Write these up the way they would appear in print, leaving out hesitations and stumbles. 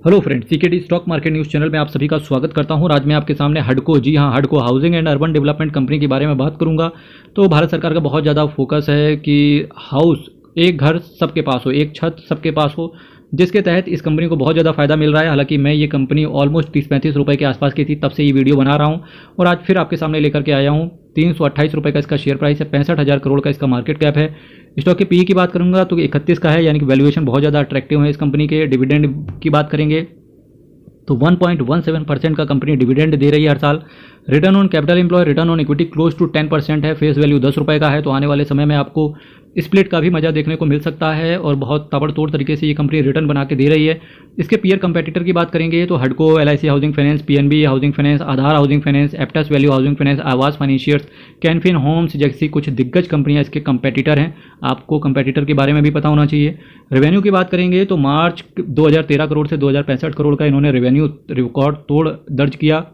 Hello friends, CKD stock market news channel में आप सभी का स्वागत करता हूं। आज मैं आपके सामने हडको, जी हां, हडको housing and urban development company के बारे में बात करूंगा। तो भारत सरकार का बहुत ज़्यादा फोकस है कि हाउस, एक घर सबके पास हो, एक छत सबके पास हो, जिसके तहत इस कंपनी को बहुत ज़्यादा फायदा मिल रहा है। हालांकि मैं ये कंपनी ऑलमोस्ट 30-35 रुपये के आसपास की थी, तब से ये वीडियो बना रहा हूँ और आज फिर आपके सामने लेकर के आया हूँ। 328 रुपये का इसका शेयर प्राइस है, 65,000 करोड़ का इसका मार्केट कैप है। स्टॉक के पीई की बात करूंगा तो 31 का है, यानी कि वैल्यूएशन बहुत ज़्यादा अट्रैक्टिव है इस कंपनी के। डिविडेंड की बात करेंगे तो 1.17% का कंपनी डिविडेंड दे रही है हर साल। Return on capital employ, return on equity close to 10% है। फेस वैल्यू 10 रुपये का है। तो आने वाले समय में आपको स्प्लिट का भी मजा देखने को मिल सकता है और बहुत ताबड़तोड़ तरीके से ये कंपनी रिटर्न बना के दे रही है। इसके पीयर कंपेटिटर की बात करेंगे तो हडको, LIC housing finance, PNB housing finance, Aadhar housing finance, Aptus value housing finance, Aavas financiers, Canfin homes जैसी कुछ दिग्गज कंपनियां इसके कंपेटिटर हैं। आपको कंपेटिटर के बारे में भी पता होना चाहिए। रेवेन्यू की बात करेंगे तो मार्च 2013 करोड़ से 2065 करोड़ का इन्होंने रेवेन्यू रिकॉर्ड तोड़ दर्ज किया।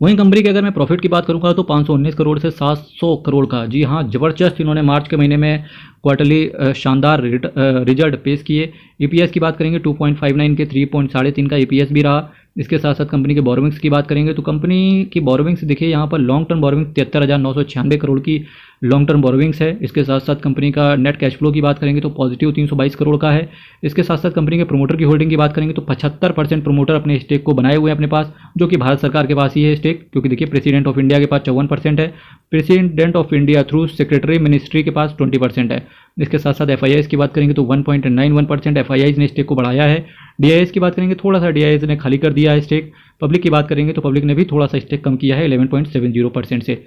वहीं कंपनी के अगर मैं प्रॉफिट की बात करूंगा तो 519 करोड़ से 700 करोड़ का, जी हाँ, ज़बरदस्त इन्होंने मार्च के महीने में क्वार्टरली शानदार रिजल्ट पेश किए। EPS की बात करेंगे 2.59 के 3.3 का EPS भी रहा। इसके साथ साथ कंपनी के बोरोविंग्स की बात करेंगे तो कंपनी की बोरोविंग्स देखिए, यहाँ पर लॉन्ग टर्म बोरोविंग्स 73,996 करोड़ की लॉन्ग टर्म बोरोविंग्स है। इसके साथ साथ कंपनी का नेट कैश फ्लो की बात करेंगे तो पॉजिटिव 322 करोड़ का है। इसके साथ साथ कंपनी के प्रोमोटर की होल्डिंग की बात करेंगे तो 75% प्रोमोटर अपने स्टेक को बनाए हुए हैं अपने पास, जो कि भारत सरकार के पास ही है स्टेक, क्योंकि देखिए प्रेसिडेंट ऑफ इंडिया के पास 54% है, president of India through secretary ministry के पास 20% है। इसके साथ साथ FIIs की बात करेंगे तो 1.91% FIIs ने स्टेक को बढ़ाया है। DIS की बात करेंगे थोड़ा सा DIS ने खाली कर दिया है स्टेक। पब्लिक की बात करेंगे तो पब्लिक ने भी थोड़ा सा स्टेक कम किया है 11.70% से।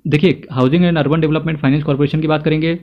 देखिए, housing and urban development finance corporation की बात करेंगे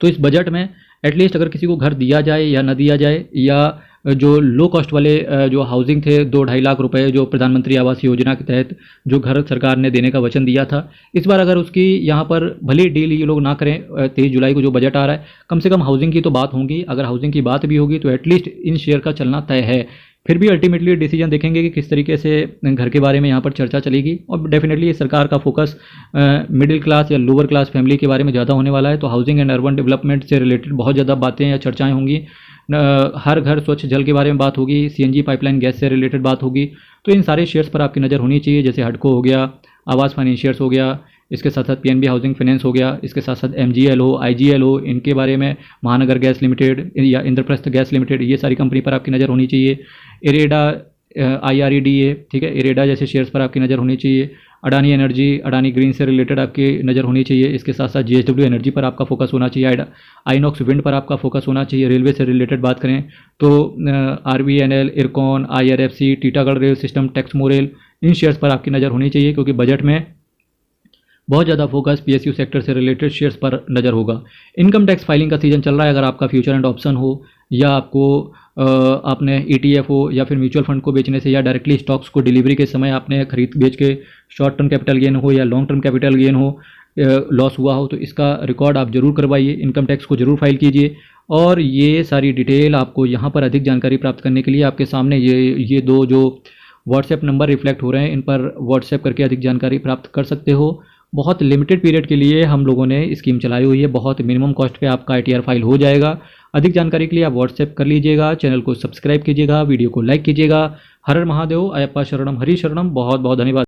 तो इस बजट में एटलीस्ट अगर किसी को घर दिया जाए या न दिया जाए, या जो लो कॉस्ट वाले जो हाउसिंग थे 2-2.5 लाख रुपए जो प्रधानमंत्री आवास योजना के तहत जो घर सरकार ने देने का वचन दिया था, इस बार अगर उसकी यहाँ पर भले डील ये लोग ना करें, 23 जुलाई को जो बजट आ रहा है, कम से कम हाउसिंग की तो बात होगी। अगर हाउसिंग की बात भी होगी तो एटलीस्ट इन शेयर का चलना तय है। फिर भी अल्टीमेटली डिसीजन देखेंगे कि किस तरीके से घर के बारे में यहाँ पर चर्चा चलेगी और डेफिनेटली सरकार का फोकस मिडिल क्लास या लोअर क्लास फैमिली के बारे में ज़्यादा होने वाला है। तो हाउसिंग एंड अर्बन डेवलपमेंट से रिलेटेड बहुत ज़्यादा बातें या चर्चाएं होंगी। हर घर स्वच्छ जल के बारे में बात होगी, CNG पाइपलाइन गैस से रिलेटेड बात होगी। तो इन सारे शेयर्स पर आपकी नज़र होनी चाहिए, जैसे हडको हो गया, आवास फाइनेंशियर्स हो गया, इसके साथ साथ PNB हाउसिंग फाइनेंस हो गया, इसके साथ साथ MGL हो, IGL हो, इनके बारे में महानगर गैस लिमिटेड या इंद्रप्रस्थ गैस लिमिटेड, ये सारी कंपनी पर आपकी नज़र होनी चाहिए। इरेडा, IREDA, ठीक है, इरेडा जैसे शेयर्स पर आपकी नज़र होनी चाहिए। अडानी एनर्जी, अडानी ग्रीन से रिलेटेड आपकी नज़र होनी चाहिए। इसके साथ साथ GSW एनर्जी पर आपका फोकस होना चाहिए। आइनॉक्स विंड पर आपका फोकस होना चाहिए। रेलवे से रिलेटेड बात करें तो RVNL, IRCON, IRFC, Titagarh rail system, Texmaco rail, इन शेयर्स पर आपकी नज़र होनी चाहिए, क्योंकि बजट में बहुत ज़्यादा फोकस PSU सेक्टर से रिलेटेड शेयर्स पर नज़र होगा। इनकम टैक्स फाइलिंग का सीजन चल रहा है। अगर आपका फ्यूचर एंड ऑप्शन हो या आपको आपने ETF हो या फिर म्यूचुअल फंड को बेचने से या डायरेक्टली स्टॉक्स को डिलीवरी के समय आपने खरीद बेच के शॉर्ट टर्म कैपिटल गेन हो या लॉन्ग टर्म कैपिटल गेन हो, लॉस हुआ हो, तो इसका रिकॉर्ड आप जरूर करवाइए, इनकम टैक्स को जरूर फाइल कीजिए। और ये सारी डिटेल आपको यहाँ पर अधिक जानकारी प्राप्त करने के लिए आपके सामने ये दो जो व्हाट्सएप नंबर रिफ्लेक्ट हो रहे हैं, इन पर व्हाट्सएप करके अधिक जानकारी प्राप्त कर सकते हो। बहुत लिमिटेड पीरियड के लिए हम लोगों ने स्कीम चलाई हुई है, बहुत मिनिमम कॉस्ट पे आपका ITR फाइल हो जाएगा। अधिक जानकारी के लिए आप व्हाट्सएप कर लीजिएगा, चैनल को सब्सक्राइब कीजिएगा, वीडियो को लाइक कीजिएगा। हर हर महादेव, अयप्पा शरणम, हरि शरणम। बहुत बहुत धन्यवाद।